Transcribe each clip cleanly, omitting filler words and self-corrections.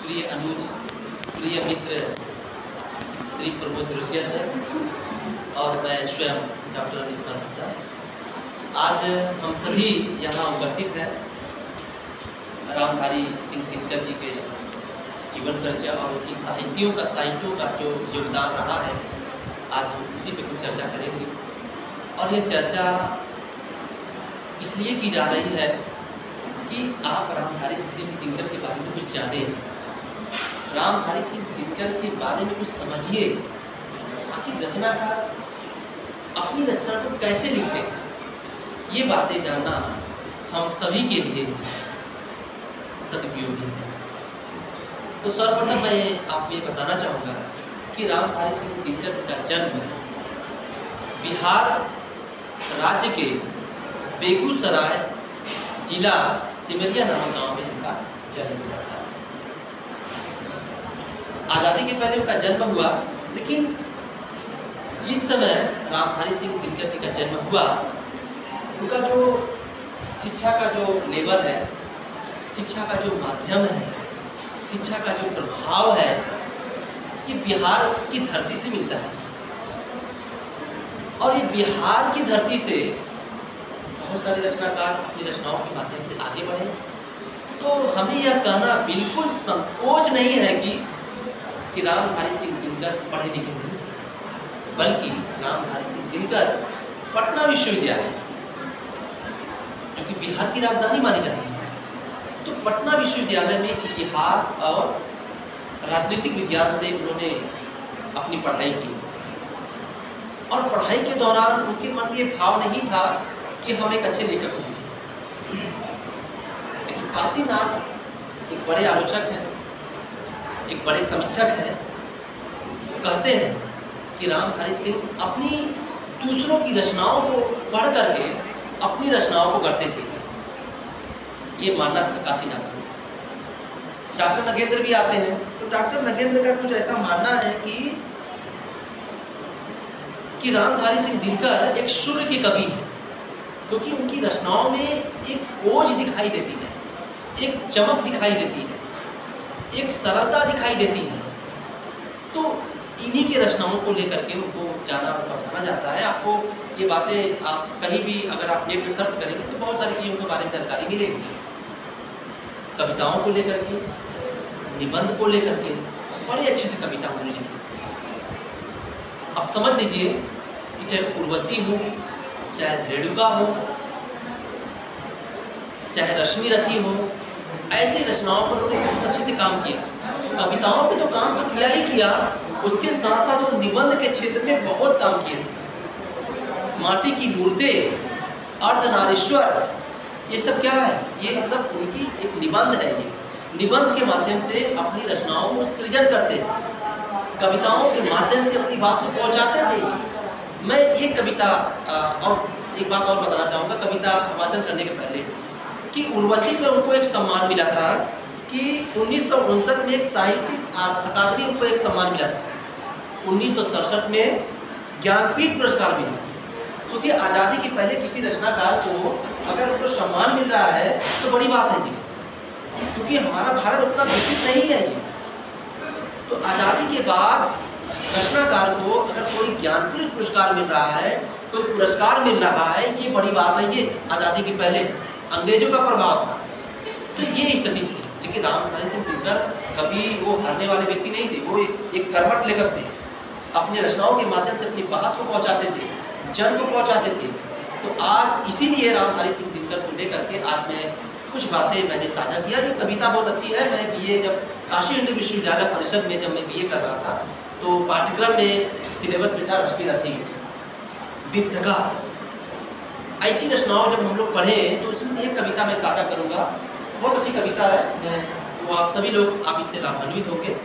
प्रिय अनुज, प्रिय मित्र Shri Pramod Josiah sir और मैं स्वयं डॉक्टर अनिल कुमार। आज हम सभी यहाँ उपस्थित हैं रामधारी सिंह दिनकर जी के जीवन परिचय और उनकी साहित्यों का जो योगदान रहा है, आज हम इसी पे कुछ चर्चा करेंगे। और ये चर्चा इसलिए की जा रही है कि आप रामधारी सिंह दिनकर के बारे में कुछ जाने, रामधारी सिंह दिनकर के बारे में कुछ समझिए। आखिर रचनाकार अपनी रचना को कैसे लिखते हैं, ये बातें जानना हम सभी के लिए सदुपयोगी है। तो सर्वप्रथम मैं आपको ये बताना चाहूँगा कि रामधारी सिंह दिनकर जी का जन्म बिहार राज्य के बेगूसराय जिला सिमरिया नामक गांव में उनका जन्म हुआ था। आज़ादी के पहले उनका जन्म हुआ, लेकिन जिस समय रामधारी सिंह दिनकर जी का जन्म हुआ, उनका जो शिक्षा का जो लेवल है, शिक्षा का जो माध्यम है, शिक्षा का जो प्रभाव है, ये बिहार की धरती से मिलता है। और ये बिहार की धरती से बहुत सारे रचनाकार अपनी रचनाओं के माध्यम से आगे बढ़े। तो हमें यह कहना बिल्कुल संकोच नहीं है कि रामधारी सिंह दिनकर पढ़े लिखे नहीं, बल्कि रामधारी सिंह दिनकर पटना विश्वविद्यालय, जो कि बिहार की राजधानी मानी जाती है, तो पटना विश्वविद्यालय में इतिहास और राजनीतिक विज्ञान से उन्होंने अपनी पढ़ाई की। और पढ़ाई के दौरान उनके मन में ये भाव नहीं था कि हम एक अच्छे लेखक होंगे। लेकिन काशीनाथ एक बड़े आलोचक हैं, एक बड़े समीक्षक हैं, कहते हैं कि रामधारी सिंह अपनी दूसरों की रचनाओं को पढ़ करके अपनी रचनाओं को गढ़ते थे। ये मानना था काशीनाथ सिंह। डॉक्टर नगेंद्र भी आते हैं, तो डॉक्टर नगेंद्र का कुछ ऐसा मानना है कि रामधारी सिंह दिनकर एक शून्य के कवि है, क्योंकि उनकी रचनाओं में एक ओज दिखाई देती है, एक चमक दिखाई देती है, एक सरलता दिखाई देती है। तो इन्हीं की रचनाओं को लेकर के उनको जाना और पहचाना जाता है। आपको ये बातें आप कहीं भी अगर आप नेट में सर्च करेंगे तो बहुत सारी चीज़ों के बारे में जानकारी मिलेगी। कविताओं को लेकर के, निबंध को लेकर के बड़े अच्छे से कविता उन्होंने लिखी। आप समझ लीजिए कि चाहे उर्वशी हो, चाहे रेणुका हो, चाहे रश्मि रथी हो, ऐसी रचनाओं पर उन्होंने बहुत अच्छे से काम किया। कविताओं पे तो काम तो किया ही किया, उसके साथ साथ वो निबंध के क्षेत्र में बहुत काम किए थे। माटी की मूर्तें, अर्धनारीश्वर, ये सब क्या है? ये सब उनकी एक निबंध है। ये निबंध के माध्यम से अपनी रचनाओं को सृजन करते थे, कविताओं के माध्यम से अपनी बात को पहुंचाते थे। मैं एक कविता और एक बात और बताना चाहूँगा कविता वाचन करने के पहले, कि उर्वशी पर उनको एक सम्मान मिला था कि 1959 में एक साहित्यिक अकादमी उनको एक सम्मान मिला था। 1967 में ज्ञानपीठ पुरस्कार मिला। सोचिए, आज़ादी के पहले किसी रचनाकार को अगर उनको सम्मान मिल रहा है तो बड़ी बात है, क्योंकि हमारा भारत उतना विकसित नहीं है। तो आज़ादी के बाद रचनाकार को अगर कोई ज्ञानपीठ पुरस्कार मिल रहा है, कोई पुरस्कार मिल रहा है, ये बड़ी बात है। ये आज़ादी के पहले अंग्रेजों का प्रभाव था, तो ये स्थिति थी। लेकिन रामधारी सिंह दिनकर कभी वो हारने वाले व्यक्ति नहीं थे। वो एक कर्मठ लेखक थे, अपनी रचनाओं के माध्यम से अपनी बात को पहुँचाते थे, जन को पहुँचाते थे। तो आज इसीलिए रामधारी सिंह दिनकर को लेकर के आज मैं कुछ बातें मैंने साझा किया। ये कविता बहुत अच्छी है। मैं बीए जब काशी हिंदू विश्वविद्यालय परिषद में जब मैं बीए कर रहा था, तो पाठ्यक्रम में सिलेबस में था रश्मि रथी, विपथका, ऐसी रचनाओं जब हम लोग पढ़े तो उसमें से एक कविता मैं साझा करूँगा। बहुत अच्छी कविता है, वो आप सभी लोग आप इससे लाभान्वित होंगे।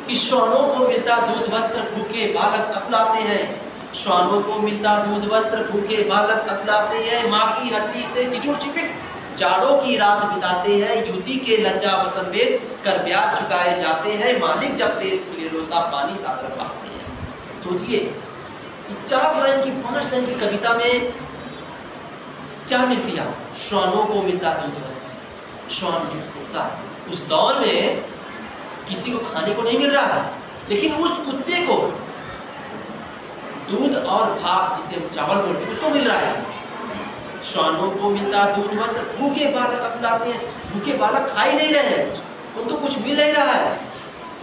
कि श्वानों को मिलता दूध वस्त्र, भूखे बालक अपनाते हैं। श्वानों को मिलता दूध वस्त्र, भूखे बालक अपनाते हैं। माँ की हड्डी से टिटुर चिपिक जाड़ों की रात बिताते हैं। युवती के लज्जा वसनभेद कर ब्याज चुकाए जाते हैं। मालिक जब पेट खुले रोजा पानी सागर पाते हैं। सोचिए, इस 4 लाइन की 5 लाइन की कविता में क्या मिलती है? श्वानों को मिलता दूध वस्त्र, श्वान विस्फुटता। उस दौर में किसी को खाने को नहीं मिल रहा है, लेकिन उस कुत्ते को दूध और भात, जिसे हम चावल बोलते हैं, उसको मिल रहा है। श्वानों को मिलता दूध वस्त्र, भूखे बालक अपनाते हैं। भूखे बालक खा ही नहीं रहे हैं, उनको कुछ मिल नहीं रहा है।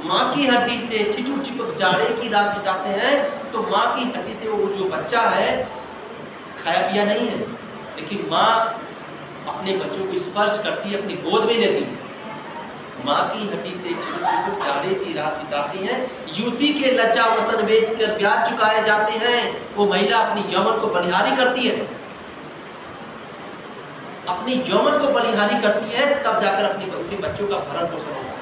माँ की हड्डी से ठिठुर चिपक जाड़े की रात बिताते हैं, तो माँ की हड्डी से वो जो बच्चा है खाया पिया नहीं है, लेकिन माँ अपने बच्चों को स्पर्श करती है, अपनी गोद में लेती है। माँ की हड्डी से चिपक जाड़े सी रात बिताती हैं। युवती के लज्जा वसन बेचकर ब्याज चुकाए जाते हैं। वो महिला अपनी यौवन को बलिहारी करती है, अपनी यौवन को बलिहारी करती है, तब जाकर अपने बच्चों का भरण पोषण होता है।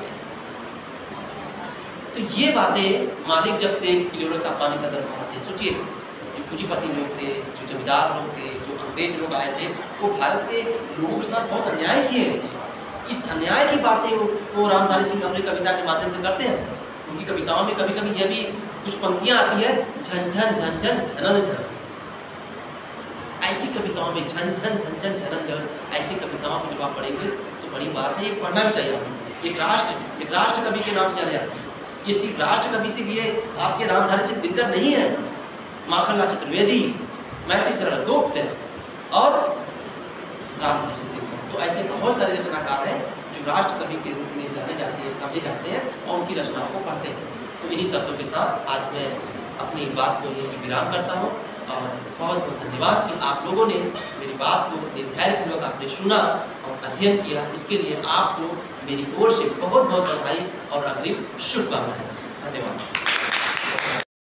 तो ये बातें मालिक जब थे किलोड़ों से पानी सदर पढ़ाते, सोचिए जो पूंजीपति लोग थे, जो जमींदार लोग थे, जो अंग्रेज लोग आए थे, वो भारत के लोगों के साथ बहुत अन्याय किए। इस अन्याय की बातें वो रामधारी सिंह अपनी कविता के माध्यम से करते हैं। उनकी कविताओं में कभी कभी यह भी कुछ पंक्तियां आती है, झन झन झन झन झनन झन। ऐसी कविताओं में झन झन झन झन झनन झन, ऐसी कविताओं को जब आप पढ़ेंगे तो बड़ी बात है, ये पढ़ना भी चाहिए आपको। एक राष्ट्र कवि के नाम से जाने जाते हैं। ये सिर्फ राष्ट्र कवि से भी है, आपके रामधारी सिंह दिनकर नहीं है, माखनलाल चतुर्वेदी, मैथिली शरण गुप्त और रामधारी सिंह दिनकर। तो ऐसे बहुत सारे रचनाकार हैं जो राष्ट्र कवि के रूप में जाने जाते हैं, समझे जाते हैं और उनकी रचनाओं को पढ़ते हैं। तो इन्हीं शब्दों के साथ आज मैं अपनी बात को यहीं विराम करता हूँ और बहुत बहुत धन्यवाद कि आप लोगों ने मेरी बात को धैर्यपूर्वक आपने सुना और अध्ययन किया। इसके लिए आपको मेरी ओर से बहुत बहुत बधाई और अग्रिम शुभकामनाएं। धन्यवाद।